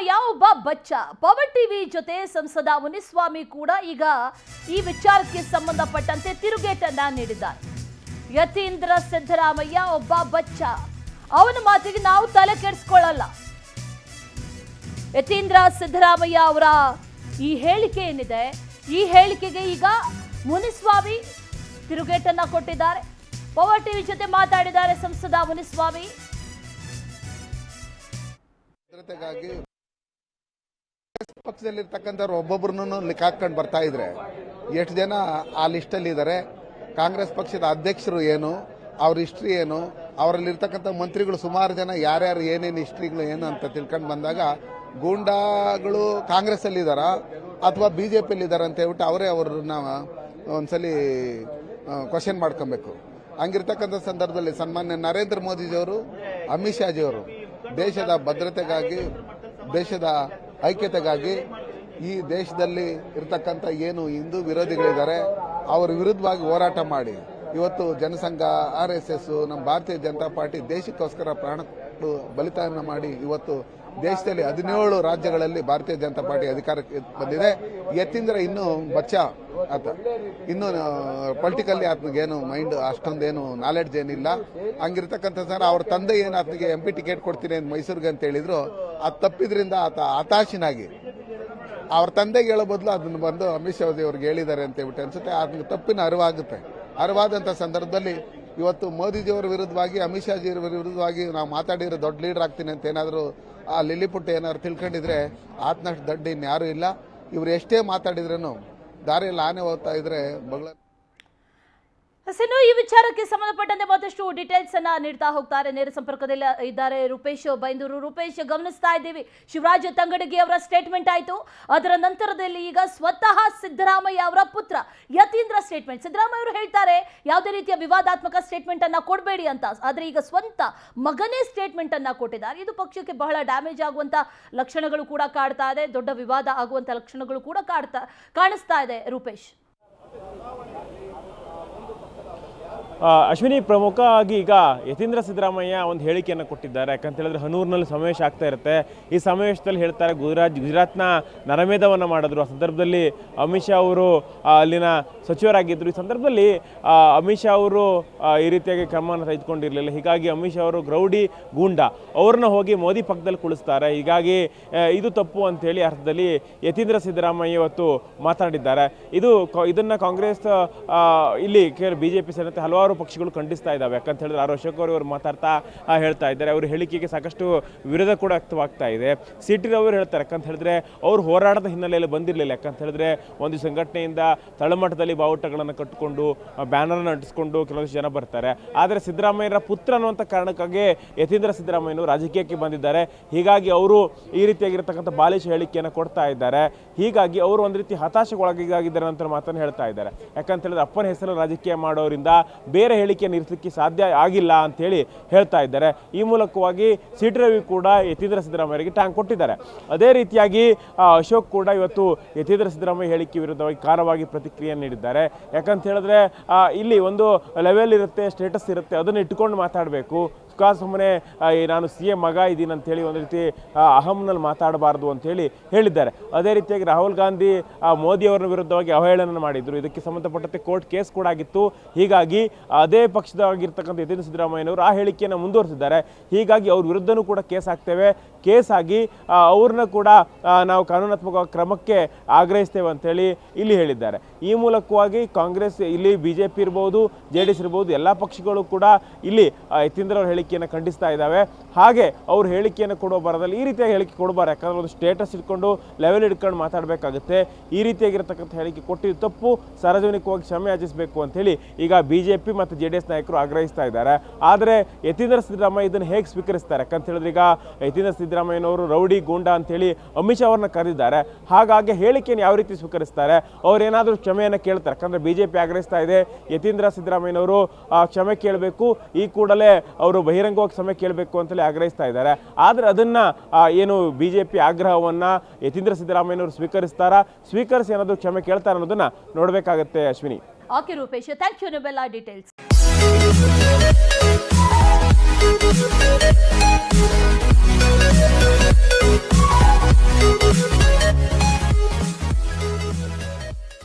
ಸಿದ್ದರಾಮಯ್ಯ ಒಬ್ಬ ಬಚ್ಚ. Power TV ಜೊತೆ ಸಂಸದ ಮುನಿಸ್ವಾಮಿ ಕೂಡ ಈಗ ಈ ವಿಚಾರಕ್ಕೆ ಸಂಬಂಧಪಟ್ಟಂತೆ ತಿರುಗೇಟನ್ನ ನೀಡಿದ್ದಾರೆ. ಯತೀಂದ್ರ ಸಿದ್ದರಾಮಯ್ಯ ಒಬ್ಬ ಬಚ್ಚ, ಅವನ ಮಾತಿಗೆ ನಾವು ತಲೆ ಕೆಡಿಸ್ಕೊಳ್ಳಲ್ಲ. ಯತೀಂದ್ರ ಸಿದ್ದರಾಮಯ್ಯ ಅವರ ಈ ಹೇಳಿಕೆ ಏನಿದೆ, ಈ ಹೇಳಿಕೆಗೆ ಈಗ ಮುನಿಸ್ವಾಮಿ ತಿರುಗೇಟನ್ನ ಕೊಟ್ಟಿದ್ದಾರೆ. ಪವರ್ ಟಿವಿ ಜೊತೆ ಮಾತಾಡಿದ್ದಾರೆ ಸಂಸದ ಮುನಿಸ್ವಾಮಿ. ಭದ್ರತೆಗಾಗಿ ಪಕ್ಷದಲ್ಲಿರ್ತಕ್ಕಂಥವ್ರು ಒಬ್ಬೊಬ್ಬರನ್ನು ಲೆಕ್ಕ ಹಾಕೊಂಡು ಬರ್ತಾ ಇದ್ರೆ ಎಷ್ಟು ಜನ ಆ ಲಿಸ್ಟಲ್ಲಿ ಇದ್ದಾರೆ, ಕಾಂಗ್ರೆಸ್ ಪಕ್ಷದ ಅಧ್ಯಕ್ಷರು ಏನು, ಅವ್ರ ಹಿಸ್ಟ್ರಿ ಏನು, ಅವರಲ್ಲಿರ್ತಕ್ಕಂಥ ಮಂತ್ರಿಗಳು ಸುಮಾರು ಜನ ಯಾರ್ಯಾರು ಏನೇನು ಹಿಸ್ಟ್ರಿಗಳು ಏನು ಅಂತ ತಿಳ್ಕೊಂಡು ಬಂದಾಗ ಗೂಂಡಾಗಳು ಕಾಂಗ್ರೆಸ್ ಅಲ್ಲಿ ಇದ್ದಾರಾ ಅಥವಾ ಬಿಜೆಪಿಯಲ್ಲಿ ಇದ್ದಾರಾ ಅಂತ ಹೇಳ್ಬಿಟ್ಟು ಅವರೇ ಅವ್ರನ್ನ ಒಂದ್ಸಲಿ ಕ್ವಶನ್ ಮಾಡ್ಕೊಬೇಕು. ಹಂಗಿರ್ತಕ್ಕಂಥ ಸಂದರ್ಭದಲ್ಲಿ ಸನ್ಮಾನ್ಯ ನರೇಂದ್ರ ಮೋದಿಜಿಯವರು, ಅಮಿತ್ ಶಾಜಿಯವರು ದೇಶದ ಭದ್ರತೆಗಾಗಿ, ದೇಶದ ಐಕ್ಯತೆಗಾಗಿ, ಈ ದೇಶದಲ್ಲಿ ಇರತಕ್ಕಂಥ ಏನು ಹಿಂದೂ ವಿರೋಧಿಗಳಿದ್ದಾರೆ ಅವರ ವಿರುದ್ಧವಾಗಿ ಹೋರಾಟ ಮಾಡಿ ಇವತ್ತು ಜನಸಂಘ, RSS, ನಮ್ಮ ಭಾರತೀಯ ಜನತಾ ಪಾರ್ಟಿ ದೇಶಕ್ಕೋಸ್ಕರ ಪ್ರಾಣ ಬಲಿದಾನ ಮಾಡಿ ಇವತ್ತು ದೇಶದಲ್ಲಿ 17 ರಾಜ್ಯಗಳಲ್ಲಿ ಭಾರತೀಯ ಜನತಾ ಪಾರ್ಟಿ ಅಧಿಕಾರಕ್ಕೆ ಬಂದಿದೆ. ಯತೀಂದ್ರ ಇನ್ನೂ ಬಚ್ಚ ಆತ, ಇನ್ನು ಪೊಲಿಟಿಕಲ್ಲಿ ಆತನಿಗೇನು ಮೈಂಡ್ ಅಷ್ಟೊಂದೇನು ನಾಲೆಡ್ಜ್ ಏನಿಲ್ಲ. ಹಂಗಿರ್ತಕ್ಕಂಥ ಸರ್ ಅವ್ರ ತಂದೆ ಏನು ಆತನಿಗೆ MP ಟಿಕೆಟ್ ಕೊಡ್ತೀನಿ ಅಂತ ಮೈಸೂರಿಗೆ ಅಂತ ಹೇಳಿದ್ರು, ಅದು ತಪ್ಪಿದ್ರಿಂದ ಆತ ಹತಾಶನಾಗಿ ಅವ್ರ ತಂದೆಗೆ ಹೇಳೋ ಬದಲು ಅದನ್ನು ಬಂದು ಅಮಿತ್ ಶಾ ಅವ್ರಿಗೆ ಹೇಳಿದ್ದಾರೆ ಅಂತ ಹೇಳ್ಬಿಟ್ಟು ಅನ್ಸುತ್ತೆ. ಅದಕ್ಕೆ ತಪ್ಪಿನ ಅರಿವಾಗುತ್ತೆ. ಅರಿವಾದಂಥ ಸಂದರ್ಭದಲ್ಲಿ ಇವತ್ತು ಮೋದಿಜಿಯವರ ವಿರುದ್ಧವಾಗಿ, ಅಮಿತ್ ಶಾಜಿಯವರ ವಿರುದ್ಧವಾಗಿ ನಾವು ಮಾತಾಡಿರೋ ದೊಡ್ಡ ಲೀಡರ್ ಆಗ್ತೀನಿ ಅಂತ ಏನಾದರೂ ಆ ಲಿಲ್ಲಿಪುಟ್ಟ ಏನಾದ್ರು ತಿಳ್ಕೊಂಡಿದ್ರೆ ಆತನಷ್ಟು ದೊಡ್ಡ ಇನ್ಯಾರೂ ಇಲ್ಲ. ಇವ್ರು ಎಷ್ಟೇ ಮಾತಾಡಿದ್ರೂ ದಾರಿಯಲ್ಲಿ ಆನೆ ಹೋಗ್ತಾ ಇದ್ರೆ ಬಗಳ. ಇನ್ನು ಈ ವಿಚಾರಕ್ಕೆ ಸಂಬಂಧಪಟ್ಟಂತೆ ಮತ್ತಷ್ಟು ಡೀಟೇಲ್ಸ್ ಅನ್ನ ನೀಡ್ತಾ ಹೋಗ್ತಾರೆ. ನೇರ ಸಂಪರ್ಕದಲ್ಲಿ ಇದ್ದಾರೆ ರೂಪೇಶ್ ಬೈಂದೂರು. ರೂಪೇಶ್, ಗಮನಿಸ್ತಾ ಇದ್ದೀವಿ ಶಿವರಾಜ್ ತಂಗಡಗಿ ಅವರ ಸ್ಟೇಟ್ಮೆಂಟ್ ಆಯಿತು, ಅದರ ನಂತರದಲ್ಲಿ ಈಗ ಸ್ವತಃ ಸಿದ್ದರಾಮಯ್ಯ ಅವರ ಪುತ್ರ ಯತೀಂದ್ರ ಸ್ಟೇಟ್ಮೆಂಟ್. ಸಿದ್ದರಾಮಯ್ಯ ಅವರು ಹೇಳ್ತಾರೆ ಯಾವುದೇ ರೀತಿಯ ವಿವಾದಾತ್ಮಕ ಸ್ಟೇಟ್ಮೆಂಟ್ ಅನ್ನ ಕೊಡಬೇಡಿ ಅಂತ, ಆದ್ರೆ ಈಗ ಸ್ವಂತ ಮಗನೇ ಸ್ಟೇಟ್ಮೆಂಟ್ ಅನ್ನ ಕೊಟ್ಟಿದ್ದಾರೆ. ಇದು ಪಕ್ಷಕ್ಕೆ ಬಹಳ ಡ್ಯಾಮೇಜ್ ಆಗುವಂತ ಲಕ್ಷಣಗಳು ಕೂಡ ಕಾಡ್ತಾ ಇದೆ, ದೊಡ್ಡ ವಿವಾದ ಆಗುವಂತ ಲಕ್ಷಣಗಳು ಕೂಡ ಕಾಣಿಸ್ತಾ ಇದೆ. ರೂಪೇಶ್, ಅಶ್ವಿನಿ, ಪ್ರಮುಖವಾಗಿ ಈಗ ಯತೀಂದ್ರ ಸಿದ್ದರಾಮಯ್ಯ ಒಂದು ಹೇಳಿಕೆಯನ್ನು ಕೊಟ್ಟಿದ್ದಾರೆ. ಯಾಕಂತ ಹೇಳಿದ್ರೆ ಹನೂರಿನಲ್ಲಿ ಸಮಾವೇಶ ಆಗ್ತಾ ಇರುತ್ತೆ. ಈ ಸಮಾವೇಶದಲ್ಲಿ ಹೇಳ್ತಾರೆ ಗುಜರಾತ್ನ ನರಮೇಧವನ್ನು ಮಾಡಿದ್ರು. ಆ ಸಂದರ್ಭದಲ್ಲಿ ಅಮಿತ್ ಶಾ ಅವರು ಅಲ್ಲಿನ ಸಚಿವರಾಗಿದ್ದರು. ಈ ಸಂದರ್ಭದಲ್ಲಿ ಅಮಿತ್ ಶಾ ಅವರು ಈ ರೀತಿಯಾಗಿ ಕ್ರಮವನ್ನು ತೆಗೆದುಕೊಂಡಿರಲಿಲ್ಲ. ಹೀಗಾಗಿ ಅಮಿತ್ ಶಾ ಅವರು ರೌಡಿ ಗೂಂಡ ಅವ್ರನ್ನ ಹೋಗಿ ಮೋದಿ ಪಕ್ಕದಲ್ಲಿ ಕುಳಿಸ್ತಾರೆ. ಹೀಗಾಗಿ ಇದು ತಪ್ಪು ಅಂತೇಳಿ ಅರ್ಥದಲ್ಲಿ ಯತೀಂದ್ರ ಸಿದ್ದರಾಮಯ್ಯ ಇವತ್ತು ಮಾತನಾಡಿದ್ದಾರೆ. ಇದನ್ನು ಕಾಂಗ್ರೆಸ್ ಇಲ್ಲಿ BJP ಸೇರಿದಂತೆ ಹಲವಾರು ಪಕ್ಷಗಳು ಖಂಡಿಸ್ತಾ ಇದ್ದಾವೆ. ಯಾಕಂತ ಹೇಳಿದ್ರೆ ಅಶೋಕ್ ಅವರು ಮಾತಾಡ್ತಾ ಹೇಳ್ತಾ ಇದ್ದಾರೆ. ಅವ್ರ ಹೇಳಿಕೆಗೆ ಸಾಕಷ್ಟು ವಿರೋಧ ಕೂಡ ವ್ಯಕ್ತವಾಗ್ತಾ ಇದೆ. CT ರವಿ ಹೇಳ್ತಾರೆ, ಯಾಕಂತ ಹೇಳಿದ್ರೆ ಅವ್ರು ಹೋರಾಟದ ಹಿನ್ನೆಲೆಯಲ್ಲಿ ಬಂದಿರಲಿಲ್ಲ. ಯಾಕಂತ ಹೇಳಿದ್ರೆ ಒಂದು ಸಂಘಟನೆಯಿಂದ ತಳಮಟ್ಟದಲ್ಲಿ ಬಾವುಟಗಳನ್ನು ಕಟ್ಟಿಕೊಂಡು ಬ್ಯಾನರ್ನ ಅಂಟಿಸ್ಕೊಂಡು ಕೆಲವೊಂದು ಜನ ಬರ್ತಾರೆ. ಆದರೆ ಸಿದ್ದರಾಮಯ್ಯರ ಪುತ್ರ ಅನ್ನುವಂಥ ಕಾರಣಕ್ಕಾಗಿ ಯತೀಂದ್ರ ಸಿದ್ದರಾಮಯ್ಯನವರು ರಾಜಕೀಯಕ್ಕೆ ಬಂದಿದ್ದಾರೆ. ಹೀಗಾಗಿ ಅವರು ಈ ರೀತಿಯಾಗಿರ್ತಕ್ಕಂಥ ಬಾಲಿಶ ಹೇಳಿಕೆಯನ್ನು ಕೊಡ್ತಾ ಇದ್ದಾರೆ. ಹೀಗಾಗಿ ಅವರು ಒಂದು ರೀತಿ ಹತಾಶೆಗೊಳಗಾಗಿದ್ದಾರೆ ಅಂತ ಮಾತನ್ನು ಹೇಳ್ತಾ ಇದ್ದಾರೆ. ಯಾಕಂತ ಹೇಳಿದ್ರೆ ಅಪ್ಪನ ಹೆಸರು ರಾಜಕೀಯ ಮಾಡೋರಿಂದ ಬೇರೆ ಹೇಳಿಕೆಯನ್ನು ಇರಿಸಲಿಕ್ಕೆ ಸಾಧ್ಯ ಆಗಿಲ್ಲ ಅಂತೇಳಿ ಹೇಳ್ತಾ ಇದ್ದಾರೆ. ಈ ಮೂಲಕವಾಗಿ CT ರವಿ ಕೂಡ ಯತೀಂದ್ರ ಸಿದ್ದರಾಮಯ್ಯರಿಗೆ ಟ್ಯಾಂಕ್ ಕೊಟ್ಟಿದ್ದಾರೆ. ಅದೇ ರೀತಿಯಾಗಿ ಅಶೋಕ್ ಕೂಡ ಇವತ್ತು ಯತೀಂದ್ರ ಸಿದ್ದರಾಮಯ್ಯ ಹೇಳಿಕೆ ವಿರುದ್ಧವಾಗಿ ಖಾರವಾಗಿ ಪ್ರತಿಕ್ರಿಯೆ ನೀಡಿದ್ದಾರೆ. ಯಾಕಂತ ಹೇಳಿದ್ರೆ ಇಲ್ಲಿ ಒಂದು ಲೆವೆಲ್ ಇರುತ್ತೆ, ಸ್ಟೇಟಸ್ ಇರುತ್ತೆ, ಅದನ್ನು ಇಟ್ಕೊಂಡು ಮಾತಾಡಬೇಕು. ಸುಮ್ಮನೆ ನಾನು CM ಮಗ ಇದ್ದೀನಿ ಅಂತೇಳಿ ಒಂದು ರೀತಿ ಅಹಂನಲ್ಲಿ ಮಾತಾಡಬಾರ್ದು ಅಂತೇಳಿ ಹೇಳಿದ್ದಾರೆ. ಅದೇ ರೀತಿಯಾಗಿ ರಾಹುಲ್ ಗಾಂಧಿ ಮೋದಿ ಅವರ ವಿರುದ್ಧವಾಗಿ ಅವಹೇಳನ ಮಾಡಿದ್ರು. ಇದಕ್ಕೆ ಸಂಬಂಧಪಟ್ಟಂತೆ ಕೋರ್ಟ್ ಕೇಸ್ ಕೂಡ ಆಗಿತ್ತು. ಹೀಗಾಗಿ ಅದೇ ಪಕ್ಷದಾಗಿರ್ತಕ್ಕಂಥ ಯತೀಂದ್ರ ಸಿದ್ದರಾಮಯ್ಯನವರು ಆ ಹೇಳಿಕೆಯನ್ನು ಮುಂದುವರಿಸಿದ್ದಾರೆ. ಹೀಗಾಗಿ ಅವ್ರ ವಿರುದ್ಧನೂ ಕೂಡ ಕೇಸ್ ಹಾಕ್ತೇವೆ, ಕೇಸ್ ಆಗಿ ಅವ್ರನ್ನ ಕೂಡ ನಾವು ಕಾನೂನಾತ್ಮಕ ಕ್ರಮಕ್ಕೆ ಆಗ್ರಹಿಸ್ತೇವೆ ಅಂತೇಳಿ ಇಲ್ಲಿ ಹೇಳಿದ್ದಾರೆ. ಈ ಮೂಲಕವಾಗಿ ಕಾಂಗ್ರೆಸ್ ಇಲ್ಲಿ BJP ಇರ್ಬೋದು, JDS ಇರ್ಬೋದು, ಎಲ್ಲ ಪಕ್ಷಗಳು ಕೂಡ ಇಲ್ಲಿ ಯತೀಂದ್ರ ಅವ್ರ ಹೇಳಿಕೆಯನ್ನು ಖಂಡಿಸ್ತಾ ಇದ್ದಾವೆ. ಹಾಗೆ ಅವ್ರ ಹೇಳಿಕೆಯನ್ನು ಕೊಡುವ ಬರದಲ್ಲಿ ಈ ರೀತಿಯಾಗಿ ಹೇಳಿಕೆ ಕೊಡಬಾರ್ದು. ಯಾಕಂದ್ರೆ ಒಂದು ಸ್ಟೇಟಸ್ ಇಟ್ಕೊಂಡು ಲೆವೆಲ್ ಇಟ್ಕೊಂಡು ಮಾತಾಡಬೇಕಾಗುತ್ತೆ. ಈ ರೀತಿಯಾಗಿರ್ತಕ್ಕಂಥ ಹೇಳಿಕೆ ಕೊಟ್ಟಿದ್ದು ತಪ್ಪು, ಸಾರ್ವಜನಿಕವಾಗಿ ಕ್ಷಮೆ ಯಾಚಿಸಬೇಕು ಅಂತೇಳಿ ಈಗ BJP ಮತ್ತು JDS ನಾಯಕರು ಆಗ್ರಹಿಸ್ತಾ ಇದ್ದಾರೆ. ಆದರೆ ಯತೀಂದ್ರ ಸಿದ್ದರಾಮಯ್ಯ ಇದನ್ನು ಹೇಗೆ ಸ್ವೀಕರಿಸ್ತಾರೆ? ಯಾಕಂತ ಹೇಳಿದ್ರೆ ಈಗ ಯತೀಂದ್ರ ಸಿದ್ದರಾಮಯ್ಯನವರು ರೌಡಿ ಗೂಂಡ ಅಂತೇಳಿ ಅಮಿತ್ ಶಾ ಅವ್ರನ್ನ ಕರೆದಿದ್ದಾರೆ. ಹಾಗಾಗಿ ಹೇಳಿಕೆಯನ್ನು ಯಾವ ರೀತಿ ಸ್ವೀಕರಿಸ್ತಾರೆ? ಅವ್ರೇನಾದರೂ ಕ್ಷಮೆಯನ್ನು ಕೇಳ್ತಾರೆ? ಯಾಕಂದ್ರೆ BJP ಆಗ್ರಹಿಸ್ತಾ ಇದೆ, ಯತೀಂದ್ರ ಸಿದ್ದರಾಮಯ್ಯನವರು ಕ್ಷಮೆ ಕೇಳಬೇಕು, ಈ ಕೂಡಲೇ ಅವರು ಬಹಿರಂಗವಾಗಿ ಕ್ಷಮೆ ಕೇಳಬೇಕು ಅಂತೇಳಿ ಆಗ್ರಹಿಸ್ತಾ ಇದ್ದಾರೆ. ಆದರೆ ಅದನ್ನ ಏನು BJP ಆಗ್ರಹವನ್ನ ಯತೀಂದ್ರ ಸಿದ್ದರಾಮಯ್ಯನವರು ಸ್ವೀಕರಿಸಿ ಏನಾದರೂ ಕ್ಷಮೆ ಕೇಳ್ತಾರೆ ಅನ್ನೋದನ್ನ ನೋಡಬೇಕಾಗುತ್ತೆ. Ashwini. Okay Rupesh, thank you ನಿಮ್ಮೆಲ್ಲ ಡೀಟೇಲ್ಸ್.